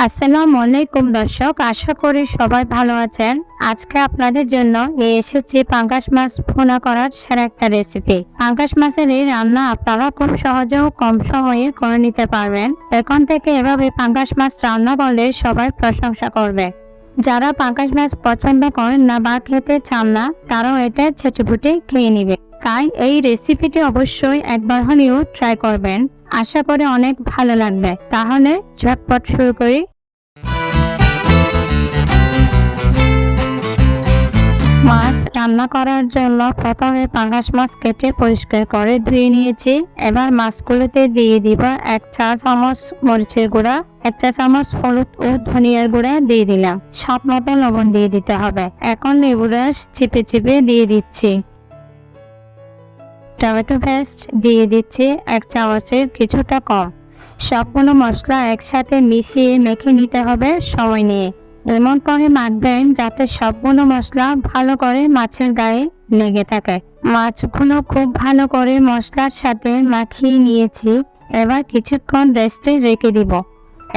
আসসালামু আলাইকুম দর্শক, আশা করি সবাই ভালো আছেন। আজকে আপনাদের জন্য নিয়ে এসেছি পাঙ্গাস মাছ ভুনা করার সেরা একটা রেসিপি। পাঙ্গাস মাছের এই রান্না আপনারা খুব সহজে ও কম সময়ে করে নিতে পারবেন। এখন থেকে এভাবে পাঙ্গাস মাছ রান্না করলে সবাই প্রশংসা করবে। যারা পাঙ্গাস মাছ পছন্দ করেন না বা খেতে চান না, তারাও এটা ছেটেপুটে খেয়ে নিবে। তাই এই রেসিপিটি অবশ্যই একবার হলেও ট্রাই করবেন। আশা করি অনেক ভালো লাগবে। তাহলে ঝটপট শুরু করি। মাছ রান্না করার জন্য প্রথমে পাঙ্গাস মাছ কেটে পরিষ্কার করে ধুয়ে নিয়েছি। এবার মাছগুলোতে দিয়ে দিব 1 চা চামচ মরিচের গুঁড়া, 1 চা চামচ হলুদ ও ধনিয়ার গুঁড়া দিয়ে দিলাম। স্বাদ মতো লবণ দিয়ে দিতে হবে। এখন লেবুর রস চিপে চিপে দিয়ে দিচ্ছি। টমেটো পেস্ট দিয়ে দিচ্ছি 1 চামচের কিছুটা কম। সবগুলো মশলা একসাথে মিশিয়ে মেখে নিতে হবে সময় নিয়ে। এমন করে মাখবেন যাতে সবগুলো মশলা ভালো করে মাছের গায়ে লেগে থাকে। মাছগুলো খুব ভালো করে মশলার সাথে মাখিয়ে নিয়েছি। এবার কিছুক্ষণ রেস্টে রেখে দিব।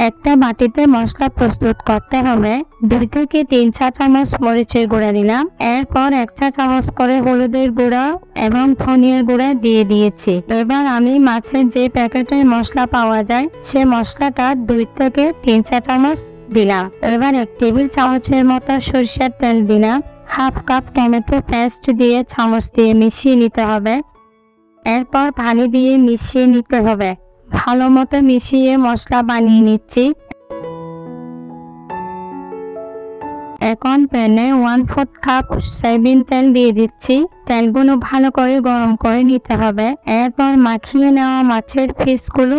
একটা বাটিতে মশলা প্রস্তুত করতে হবে। 2 থেকে 3 চা চামচ মরিচের গুঁড়া দিলাম। এরপর 1 চা চামচ করে হলুদের গুঁড়া এবং ধনিয়ার গুঁড়া দিয়ে দিয়েছি। এবার আমি মাছের যে প্যাকেটের মশলা পাওয়া যায় সে মশলাটা 2 থেকে 3 চা চামচ দিলাম। এবার 1 টেবিল চামচের মতো সরিষার তেল দিলাম। হাফ কাপ টমেটো পেস্ট দিয়ে চামচ দিয়ে মিশিয়ে নিতে হবে। এরপর পানি দিয়ে মিশিয়ে নিতে হবে। ভালো মতো মিশিয়ে মশলা বানিয়ে নিচ্ছি। এখন প্যানে 1/4 কাপ সয়াবিন তেল দিয়ে দিচ্ছি। তেলগুলো ভালো করে গরম করে নিতে হবে। এরপর মাখিয়ে নেওয়া মাছের পিসগুলো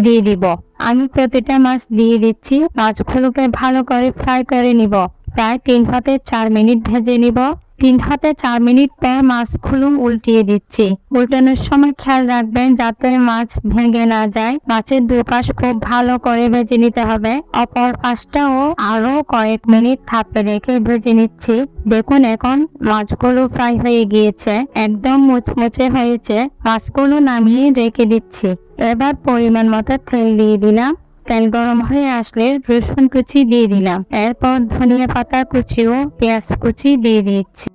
দিয়ে দিব। আমি প্রতিটা মাছ দিয়ে দিচ্ছি। মাছগুলোকে ভালো করে ফ্রাই করে নিব। প্রায় 3 থেকে 4 মিনিট ভেজে নিব। 3 থেকে 4 মিনিট পর মাছগুলো উল্টিয়ে দিচ্ছি। উল্টানোর সময় খেয়াল রাখবেন যাতে মাছ ভেঙে না যায়। মাছের দুপাশ খুব ভালো করে ভেজে নিতে হবে। অপর পাশটাও আরো কয়েক মিনিট থাপে রেখে ভেজে নিচ্ছি। দেখুন এখন মাছগুলো ফ্রাই হয়ে গিয়েছে, একদম মুচমুচে হয়েছে। মাছগুলো নামিয়ে রেখে দিচ্ছি। এবার পরিমাণ মতো তেল দিয়ে দিলাম। তেল গরম হয়ে আসলে রসুন কুচি দিয়ে দিলাম। এরপর ধনিয়া পাতা কুচি ও পেঁয়াজ কুচি দিয়ে দিচ্ছি।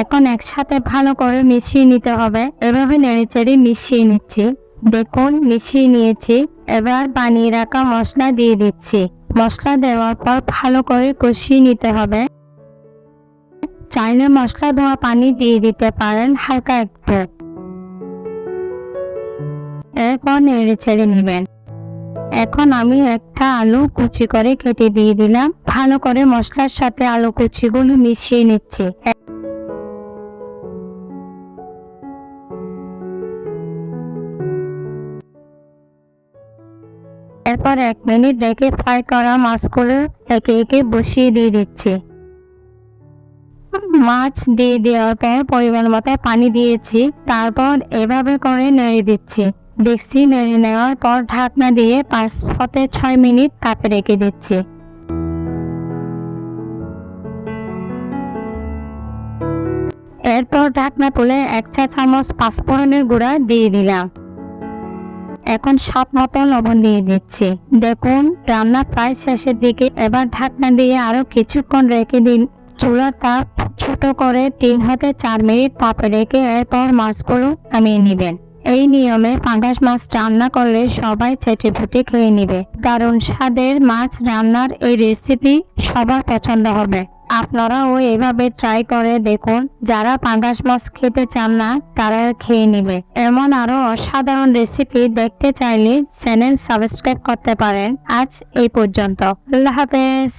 এখন একসাথে ভালো করে মিশিয়ে নিতে হবে। এভাবে নেড়েচেড়ে মিশিয়ে নিচ্ছি। দেখুন মিশিয়ে নিয়েছি। এবার বানিয়ে রাখা মশলা দিয়ে দিচ্ছি। মশলা দেওয়ার পর ভালো করে কষিয়ে নিতে হবে। চাইলে মশলা ধোয়া পানি দিয়ে দিতে পারেন হালকা একটু। এরপর নেড়ে ছেড়ে নেবেন। এখন আমি একটা আলু কুচি করে কেটে দিয়ে দিলাম। ভালো করে মশলার সাথে আলু কুচিগুলো মিশিয়ে নিচ্ছি। এরপর 1 মিনিট রেখে ফ্রাই করা মাছগুলো একে একে বসিয়ে দিয়ে দিচ্ছি। মাছ দিয়ে দেওয়ার পর পরিমাণ মতো পানি দিয়েছি। তারপর এভাবে করে নেড়ে দিচ্ছি। দেখছি নেড়ে নেওয়ার পর ঢাকনা দিয়ে 5 থেকে 6 মিনিট তাপে রেখে দিচ্ছি। এরপর ঢাকনা তুলে 1 চা চামচ পাঁচফোড়নের গুঁড়া দিয়ে দিলাম। এখন স্বাদ মতো লবণ দিয়ে দিচ্ছি। দেখুন রান্না প্রায় শেষের দিকে। এবার ঢাকনা দিয়ে আরো কিছুক্ষণ রেখে দিন। চুলার তাপ ছোট করে 3 থেকে 4 মিনিট তাপে রেখে এরপর মাছগুলো নামিয়ে নেবেন। এই নিয়মে পাঙ্গাস মাছ রান্না করলে সবাই চেটেপুটে খেয়ে নেবে। দারুণ স্বাদের মাছ রান্নার এই রেসিপি সবার পছন্দ হবে। আপনারাও এভাবে ট্রাই করে দেখুন। যারা পাঙ্গাস মাছ খেতে চান না তারা খেয়ে নেবে। এমন আরো অসাধারণ রেসিপি দেখতে চাইলে চ্যানেল সাবস্ক্রাইব করতে পারেন। আজ এই পর্যন্ত। আল্লাহ হাফেজ।